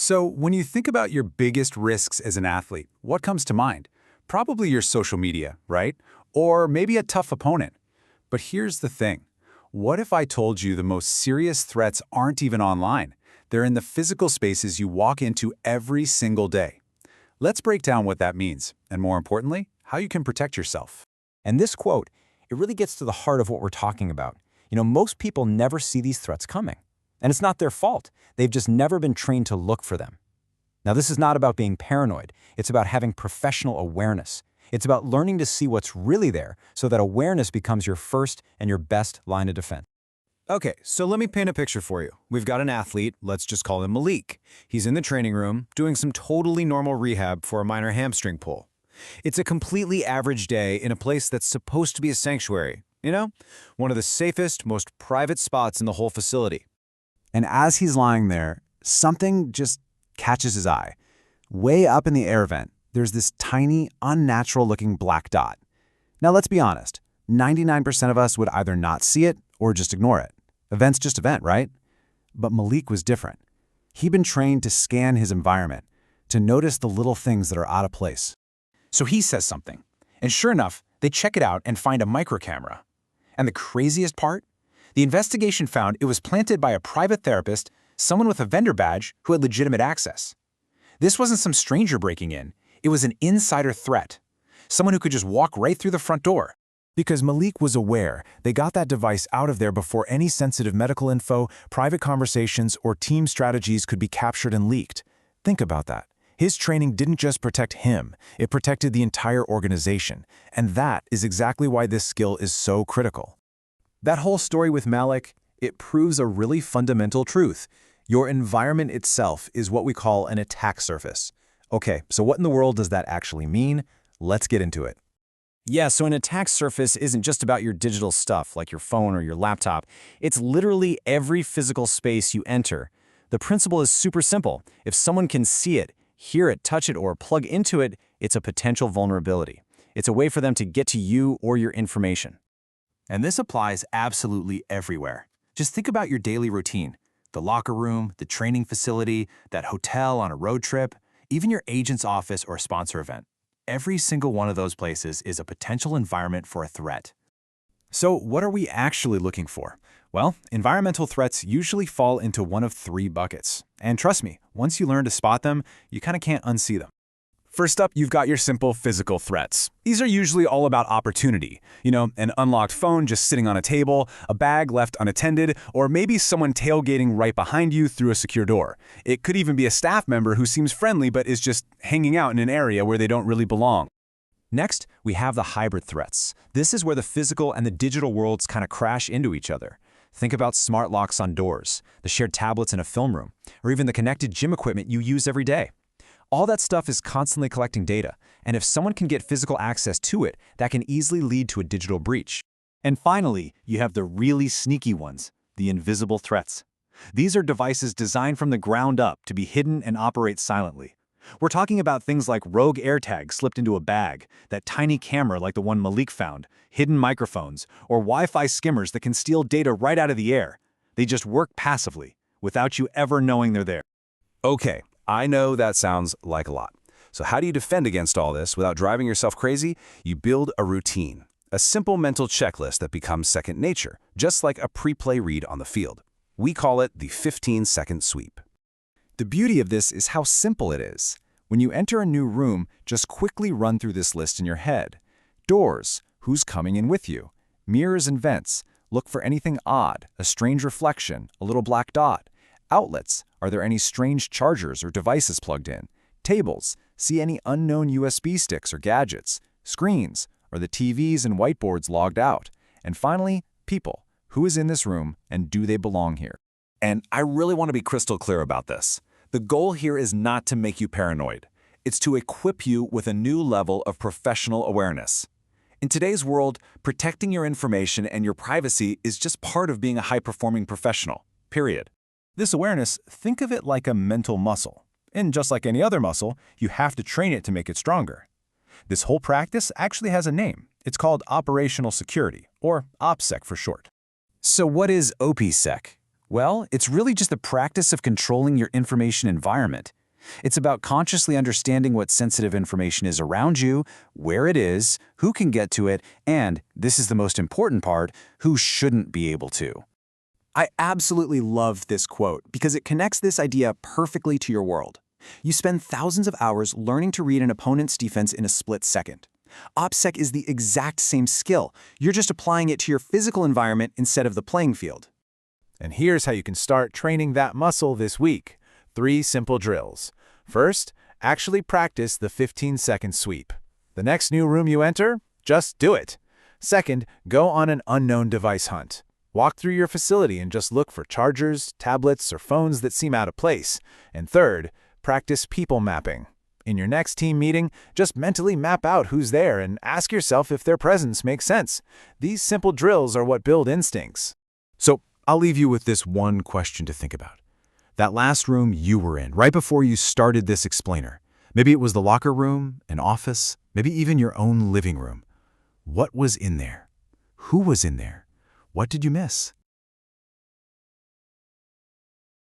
So, when you think about your biggest risks as an athlete, what comes to mind? Probably your social media, right? Or maybe a tough opponent. But here's the thing. What if I told you the most serious threats aren't even online? They're in the physical spaces you walk into every single day. Let's break down what that means, and more importantly, how you can protect yourself. And this quote, it really gets to the heart of what we're talking about. Most people never see these threats coming. And it's not their fault. They've just never been trained to look for them. Now, this is not about being paranoid. It's about having professional awareness. It's about learning to see what's really there so that awareness becomes your first and your best line of defense. Okay, so let me paint a picture for you. We've got an athlete, let's just call him Malik. He's in the training room doing some totally normal rehab for a minor hamstring pull. It's a completely average day in a place that's supposed to be a sanctuary. One of the safest, most private spots in the whole facility. And as he's lying there, something just catches his eye. Way up in the air vent, there's this tiny, unnatural-looking black dot. Now, let's be honest. 99% of us would either not see it or just ignore it. Event's just event, right? But Malik was different. He'd been trained to scan his environment, to notice the little things that are out of place. So he says something, and sure enough, they check it out and find a micro camera. And the craziest part? The investigation found it was planted by a private therapist, someone with a vendor badge who had legitimate access. This wasn't some stranger breaking in. It was an insider threat. Someone who could just walk right through the front door. Because Malik was aware, they got that device out of there before any sensitive medical info, private conversations, or team strategies could be captured and leaked. Think about that. His training didn't just protect him, it protected the entire organization. And that is exactly why this skill is so critical. That whole story with Malik, it proves a really fundamental truth. Your environment itself is what we call an attack surface. Okay, so what in the world does that actually mean? Let's get into it. Yeah, so an attack surface isn't just about your digital stuff, like your phone or your laptop. It's literally every physical space you enter. The principle is super simple. If someone can see it, hear it, touch it, or plug into it, it's a potential vulnerability. It's a way for them to get to you or your information. And this applies absolutely everywhere. Just think about your daily routine. The locker room, the training facility, that hotel on a road trip, even your agent's office or sponsor event. Every single one of those places is a potential environment for a threat. So what are we actually looking for? Well, environmental threats usually fall into one of three buckets. And trust me, once you learn to spot them, you kind of can't unsee them. First up, you've got your simple physical threats. These are usually all about opportunity. An unlocked phone just sitting on a table, a bag left unattended, or maybe someone tailgating right behind you through a secure door. It could even be a staff member who seems friendly but is just hanging out in an area where they don't really belong. Next, we have the hybrid threats. This is where the physical and the digital worlds kind of crash into each other. Think about smart locks on doors, the shared tablets in a film room, or even the connected gym equipment you use every day. All that stuff is constantly collecting data, and if someone can get physical access to it, that can easily lead to a digital breach. And finally, you have the really sneaky ones, the invisible threats. These are devices designed from the ground up to be hidden and operate silently. We're talking about things like rogue AirTags slipped into a bag, that tiny camera like the one Malik found, hidden microphones, or Wi-Fi skimmers that can steal data right out of the air. They just work passively, without you ever knowing they're there. Okay, I know that sounds like a lot. So how do you defend against all this without driving yourself crazy? You build a routine, a simple mental checklist that becomes second nature, just like a pre-play read on the field. We call it the 15-second sweep. The beauty of this is how simple it is. When you enter a new room, just quickly run through this list in your head. Doors, who's coming in with you? Mirrors and vents, look for anything odd, a strange reflection, a little black dot. Outlets, are there any strange chargers or devices plugged in? Tables, see any unknown USB sticks or gadgets. Screens, are the TVs and whiteboards logged out? And finally, people, who is in this room and do they belong here? And I really want to be crystal clear about this. The goal here is not to make you paranoid. It's to equip you with a new level of professional awareness. In today's world, protecting your information and your privacy is just part of being a high-performing professional, period. This awareness, think of it like a mental muscle. And just like any other muscle, you have to train it to make it stronger. This whole practice actually has a name. It's called operational security, or OPSEC for short. So what is OPSEC? Well, it's really just the practice of controlling your information environment. It's about consciously understanding what sensitive information is around you, where it is, who can get to it, and, this is the most important part, who shouldn't be able to. I absolutely love this quote because it connects this idea perfectly to your world. You spend thousands of hours learning to read an opponent's defense in a split second. OPSEC is the exact same skill. You're just applying it to your physical environment instead of the playing field. And here's how you can start training that muscle this week. 3 simple drills. First, actually practice the 15-second sweep. The next new room you enter, just do it. Second, go on an unknown device hunt. Walk through your facility and just look for chargers, tablets, or phones that seem out of place. And third, practice people mapping. In your next team meeting, just mentally map out who's there and ask yourself if their presence makes sense. These simple drills are what build instincts. So, I'll leave you with this one question to think about. That last room you were in, right before you started this explainer. Maybe it was the locker room, an office, maybe even your own living room. What was in there? Who was in there? What did you miss?